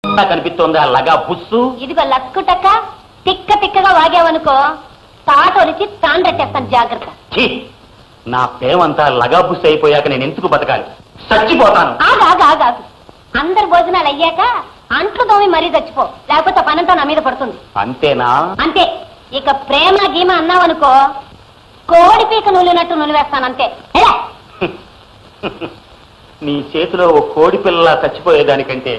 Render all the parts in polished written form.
కనిపిస్తోంది ఆ లగా బుస్సు. ఇదిగో లక్కుటక్క, తిక్క తిక్కగా వాగావనుకో తాటొలిచి తాండ్రెట్టేస్తాను, జాగ్రత్త. నా ప్రేమంతా లగా బుస్సు అయిపోయాక నేను ఎందుకు బతకాలి? చచ్చిపోతాను. ఆగాగాగాగు, అందరు భోజనాలు అయ్యాక అంట్లు తోమి మరీ చచ్చిపో, లేకపోతే పనంతా నా మీద పడుతుంది. అంతేనా? అంతే. ఇక ప్రేమ గీమ అన్నావనుకో కోడి పీక నులినట్టు నులివేస్తానంతే. నీ చేతిలో ఓ కోడి పిల్ల చచ్చిపోయేదానికంటే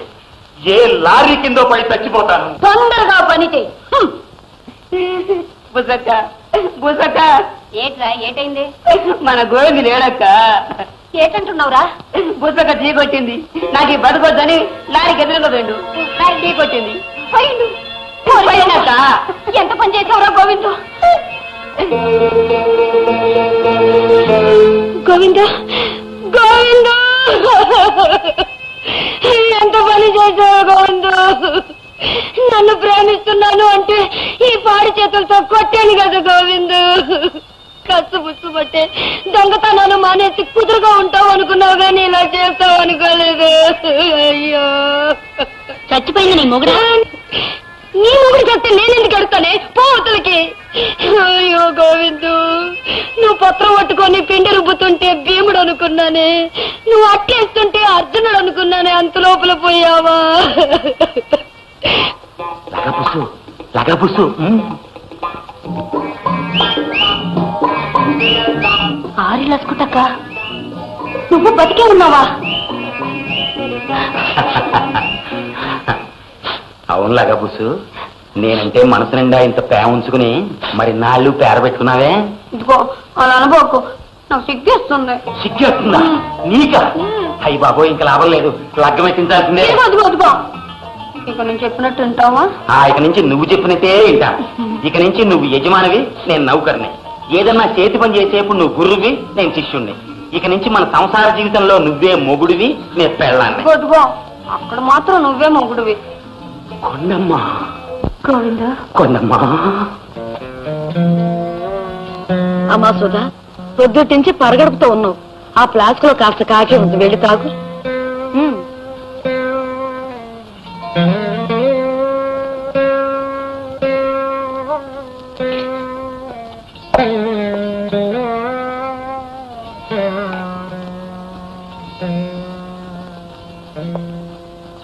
ఏ లారీ కిందో పడి చచ్చిపోతాను. తొందరగా పని చెయ్యి. బుసక్క బుసక్క, ఏట్రా ఏటైంది? మన గోవింది లేడక్క. ఏటంటున్నావురా? బుసక్క టీ కొట్టింది, నాకు ఈ బతకొద్దని లారీకి ఎదురుగా పోయిండు. లారీ టీ కొట్టింది, పోయిండు. ఎంత పని చేసావురా గోవిందు? గోవిందు గోవిందు, ఎంత పని చేసావు గోవిందు? నన్ను ప్రేమిస్తున్నాను అంటే ఈ పాడి చేతులతో కొట్టాను కదా గోవిందు. కసు బుస్సు పట్టే దొంగతనాలు మానేసి కుదురుగా ఉంటావు అనుకున్నావు కానీ ఇలా చేస్తావు అనుకోలేదు. అయ్యో, చచ్చిపోయింది నీ మొగుడు. నీ మొగుడు చెప్తే నేనెందుకు ఎడతానే పోతలకి? అయ్యో గోవిందు, నువ్వు పత్రం పట్టుకొని పిండి రుబ్బుతుంటే భీముడు అనుకున్నానే, నువ్వు అట్లేస్తుంటే అర్జునుడు అనుకున్నానే, అంత లోపల పోయావా? ఆరి లసుకుటక్క, నువ్వు బతికే ఉన్నావా? అవును లగబుసు, నేనంటే మనసు నిండా ఇంత ప్రేమ ఉంచుకుని మరి నాళ్ళు పేర పెట్టుకున్నావే. ఇదిగో అలా అనుకోకు, నాకు సిగ్గేస్తుంది. సిగ్గేస్తుందా నీకా? అయ్యి బాబో, ఇంకా లాభం లేదు, లగ్గం ఎత్తించాల్సిందే. ఇక నేను చెప్పినట్టు వింటావా? ఇక నుంచి నువ్వు చెప్పినట్టే వింటా. ఇక నుంచి నువ్వు యజమానివి, నేను నౌకర్ని. ఏదన్నా చేతి పని చేసేప్పుడు నువ్వు గురువి, నేను శిష్యుణ్ణి. ఇక నుంచి మన సంసార జీవితంలో నువ్వే మొగుడివి, నేను పెళ్ళాన్ని. అక్కడ మాత్రం నువ్వే మొగుడివి. కొండమ్మా గోవిందా, కొండమ్మా. అమ్మా సుధా, పొద్దుటించి పరగడుపుతో ఉన్నావు. ఆ ఫ్లాస్క్ లో కాస్త కాకే ఉంది, వెళ్ళి తాగు.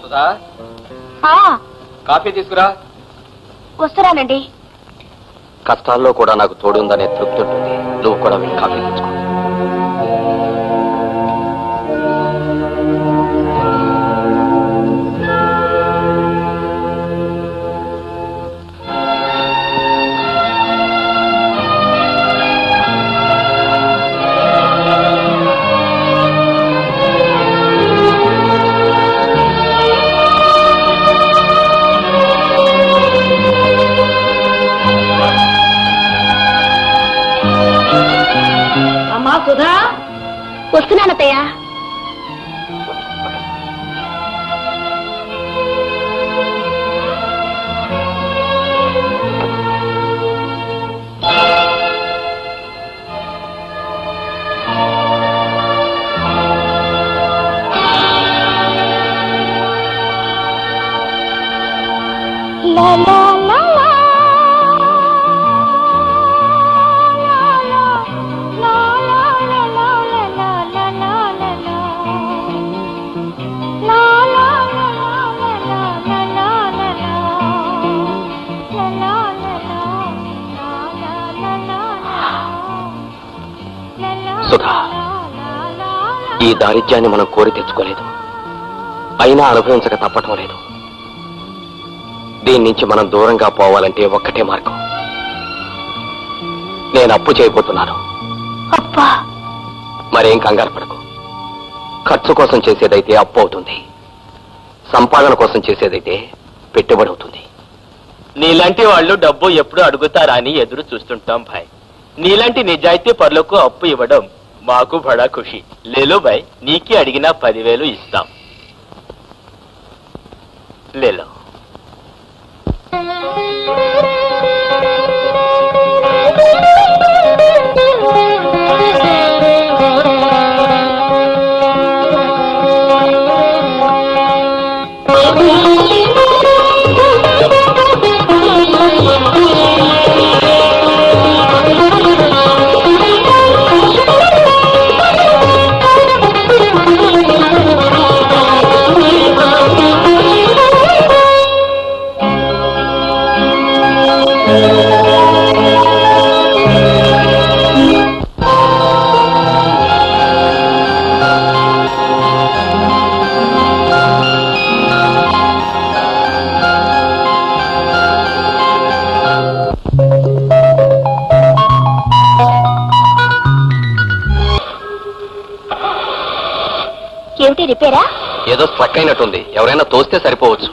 సుధా, కాఫీ తీసుకురా. వస్తున్నానండి. కష్టాల్లో కూడా నాకు తోడుందనే తృప్తి ఉంటుంది. నువ్వు కూడా వెళ్ళి కాఫీ తెచ్చుకో. సుధా, వస్తున్నానత్తయ్య. సుధా, ఈ దారిద్ర్యాన్ని మనం కోరి తెచ్చుకోలేదు, అయినా అనుభవించక తప్పటం లేదు. దీని నుంచి మనం దూరంగా పోవాలంటే ఒక్కటే మార్గం. నేను అప్పు చేయబోతున్నాను. మరేం కంగారు పడకు. ఖర్చు కోసం చేసేదైతే అప్పు అవుతుంది, సంపాదన కోసం చేసేదైతే పెట్టుబడి అవుతుంది. నీలాంటి వాళ్ళు డబ్బు ఎప్పుడు అడుగుతారా అని ఎదురు చూస్తుంటాం భాయ్. నీలాంటి నిజాయితీ పరులకు అప్పు ఇవ్వడం మాకు బడా ఖుషి. లేలో భాయ్, నీకే అడిగినా 10,000 ఇస్తాం. లేలో. రిపేరా? ఏదో స్ట్రక్ అయినట్టుంది, ఎవరైనా తోస్తే సరిపోవచ్చు.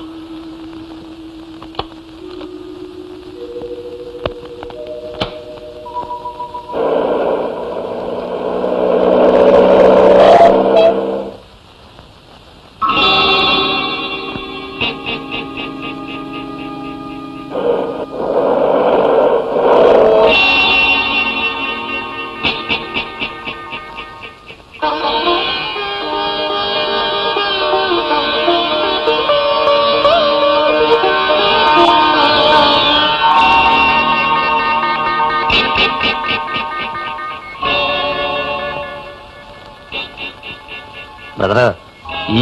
బ్రదరా,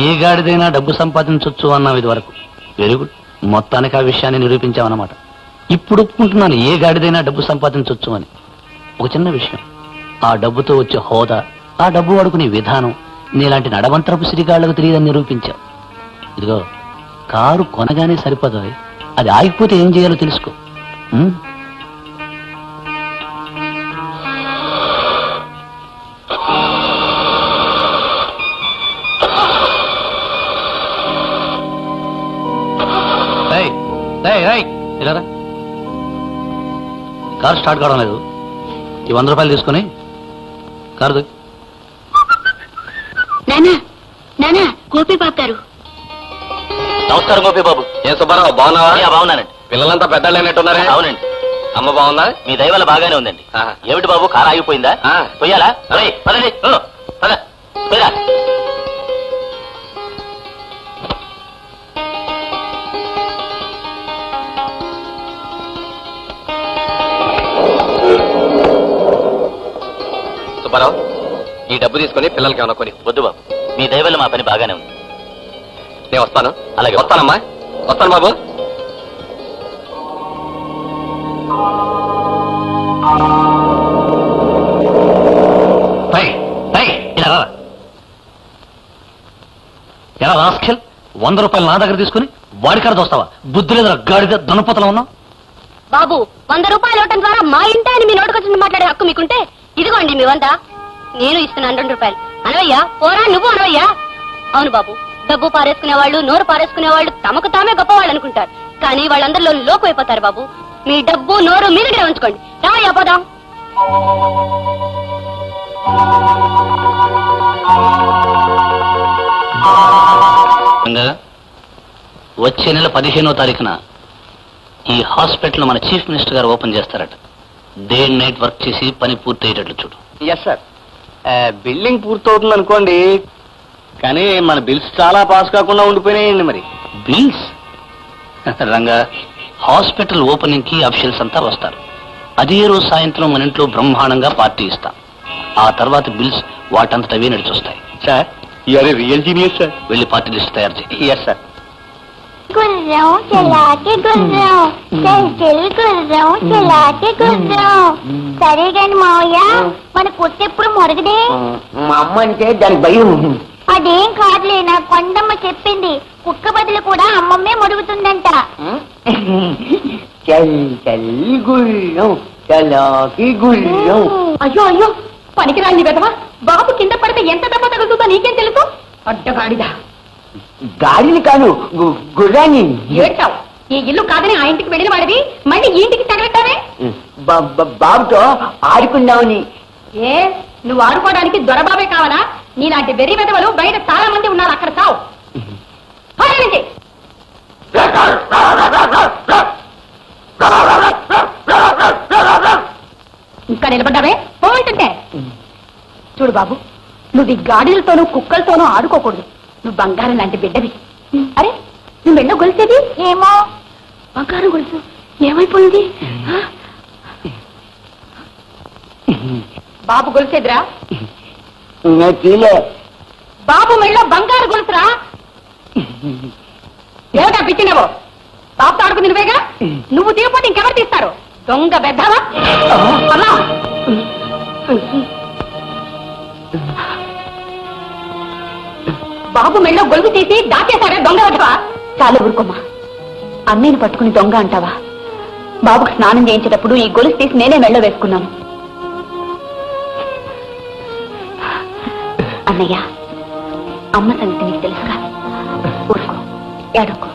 ఏ గాడిదైనా డబ్బు సంపాదించవచ్చు అన్నావు ఇది వరకు. వెరీ గుడ్, మొత్తానికి ఆ విషయాన్ని నిరూపించామన్నమాట. ఇప్పుడు ఒప్పుకుంటున్నాను, ఏ గాడిదైనా డబ్బు సంపాదించవచ్చు అని. ఒక చిన్న విషయం, ఆ డబ్బుతో వచ్చే హోదా, ఆ డబ్బు వాడుకునే విధానం నీలాంటి నడవంతరపు సిరిగాళ్లకు తెలియదని నిరూపించావు. ఇదిగో, కారు కొనగానే సరిపోదు, అది ఆగిపోతే ఏం చేయాలో తెలుసుకో. కారు స్టార్ట్ కావడం లేదు. ఈ 100 రూపాయలు తీసుకుని కారు నానా గోపి బాబు గారు. నమస్కారం గోపి బాబు. ఏం సుబ్బారావు, బాగున్నావా? బాగున్నానండి. పిల్లలంతా పెద్దలు అయినట్టున్నారే? అవునండి. అమ్మ బాగుందా? మీ దయవల్ల బాగానే ఉందండి. ఏమిటి బాబు, కారు ఆగిపోయిందా? పోయాలా? పదండి, పద పోయా. సుబ్బారావు, ఈ డబ్బు తీసుకుని పిల్లలకి ఏమన్నా కొని. వద్దు బాబు, మీ దయవల్ల మా పని బాగానే ఉంది. నేను వస్తాను. అలాగే. వస్తానమ్మా, వస్తాను బాబు. ఎలా రాస్కెల్, 100 రూపాయలు నా దగ్గర తీసుకుని వాడికాడ దోస్తావా? బుద్ధి లేదా గాడిద దున్నపోతలో ఉన్నావు? బాబు, 100 రూపాయలు ఇవ్వటం ద్వారా మా ఇంటి ఆయన మీ నోటుకొచ్చి మాట్లాడే హక్కు మీకుంటే ఇదిగోండి మీ 100. నేను ఇస్తున్నాను 2 రూపాయలు. అనవయ్యా, పోరా నువ్వు అనవయ్యా. అవును బాబు, డబ్బు పారేసుకునే వాళ్ళు, నోరు పారేసుకునే వాళ్ళు తమకు తామే గొప్పవాళ్ళు అనుకుంటారు. కానీ వాళ్ళందరిలో లోకు అయిపోతారు బాబు. మీ డబ్బు నోరు మీ దగ్గర ఉంచుకోండి. రావయ్యా పోదాం. వచ్చే నెల 15వ తారీఖున ఈ హాస్పిటల్ మన చీఫ్ మినిస్టర్ గారు ఓపెన్ చేస్తారట. డే అండ్ నైట్ వర్క్ చేసి పని పూర్తయ్యేటట్లు చూడు. Yes sir. బిల్డింగ్ పూర్తవుతుంది అనుకోండి, కానీ మన బిల్స్ చాలా పాస్ కాకుండా ఉండిపోయినాయండి. మరి బిల్స్ రంగా, హాస్పిటల్ ఓపెనింగ్ కి అఫీషియల్స్ అంతా వస్తారు. అదే రోజు సాయంత్రం మన ఇంట్లో బ్రహ్మాండంగా పార్టీ ఇస్తాం. ఆ తర్వాత బిల్స్ వాటంతటవే నడిచొస్తాయి. Sir, you are a real genius sir. వెళ్ళి పార్టీ లిస్ట్ తయారు చేయి. Yes sir. గుర్రం చలాకి గుర్రం, చల్ చల్ గుర్రం చలాకి గుర్రం. సరే గాని మావయ్య, మన కుట్టెప్పుడు మొరగదే. మా అమ్మ అంటే దానికి భయం. అదేం కాదులే, నా కొండమ్మ చెప్పింది. కుక్క బదులు కూడా అమ్మమ్మే మొరుగుతుందంట. చల్ చల్ గుర్రం చలాకి గుర్రం. అయ్యో అయ్యో, పనికిరాని వెధవా. బాబు కింద పడితే ఎంత దెబ్బ తగులుతుందో నీకేం తెలుసు? అడ్డగాడిదా. గాడిని కాదు, గుర్రాన్ని. ఏడ్చావు. ఈ ఇల్లు కాదని ఆ ఇంటికి వెళ్ళిన వాడివి మళ్ళీ ఈ ఇంటికి తగలట్టావే. బాబుతో ఆడుకుందామని. ఏ, నువ్వు ఆడుకోవడానికి దొరబాబే కావాలా? నీలాంటి వెర్రి వెధవలు బయట చాలా మంది ఉన్నారు, అక్కడ చావు. ఇంకా నిలబడ్డావే, పోంటుంటే. చూడు బాబు, నువ్వు ఈ గాడిలతోనూ కుక్కలతోనూ ఆడుకోకూడదు. నువ్వు బంగారం లాంటి బిడ్డవి. అరే, నువ్వు వెళ్ళో గొలిసేది ఏమో. బంగారం గొలుసు ఏమైపోయింది? బాబు గొలిసేదిరా? బాబు మెళ్ళో బంగారు గొలుసురా. ఏమిటా పిచ్చినవో? బాబుతో ఆడుకుని నువ్వేగా. నువ్వు తీయపోతే ఇంకెవరు తీస్తారు? దొంగ బెద్దవా. అమ్మా, బాబు మెళ్ళో గొలుసు తీసి దాచేశాడే దొంగ బెద్దవా. చాలా ఊరుకోమ్మా. అన్నయ్యను పట్టుకుని దొంగ అంటావా? బాబుకు స్నానం చేయించేటప్పుడు ఈ గొలుసు తీసి నేనే మెళ్ళో వేసుకున్నాను. అన్నయ్య, అమ్మ సంగతి నీకు తెలుసుగా. ఊరుకో, ఏడుకో.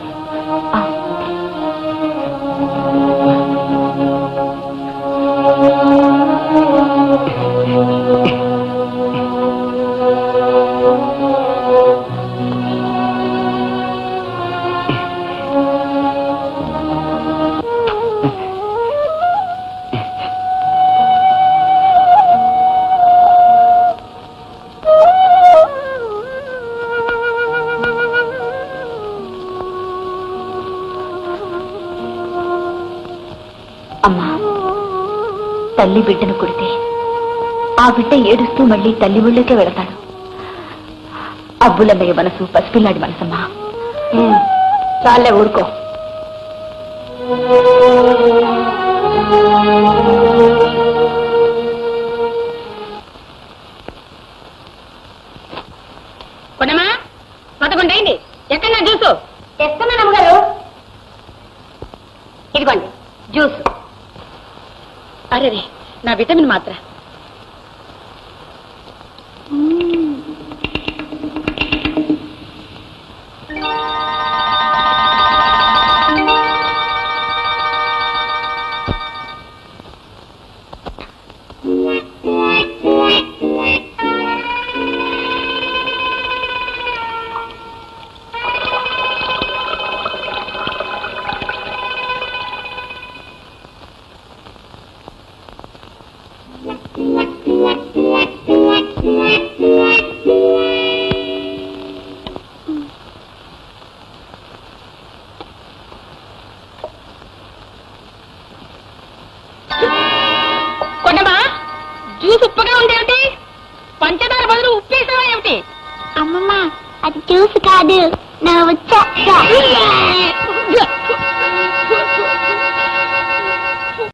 అమ్మా, తల్లి బిడ్డను కొడితే ఆ బిడ్డ ఏడుస్తూ మళ్ళీ తల్లి ఊళ్ళకే వెళతాడు. అబ్బులన్నయ్య మనసు పసిపిల్లాడి మనసమ్మా. చాలే, ఊరుకో. కొనమా, పదకొండు అయింది. ఎక్కడ నా జ్యూసు? తెస్తున్నాను అమ్మగారు. ఇదిగోండి జ్యూస్. అరే, నా విటమిన్ మాత్ర. కొన్నమా, జ్యూస్ ఉప్పుగా ఉందేమిటి? పంచదార బదులు ఉప్పేసావా ఏమిటి? అమ్మమ్మ, అది జ్యూస్ కాదు, నా వచ్చా.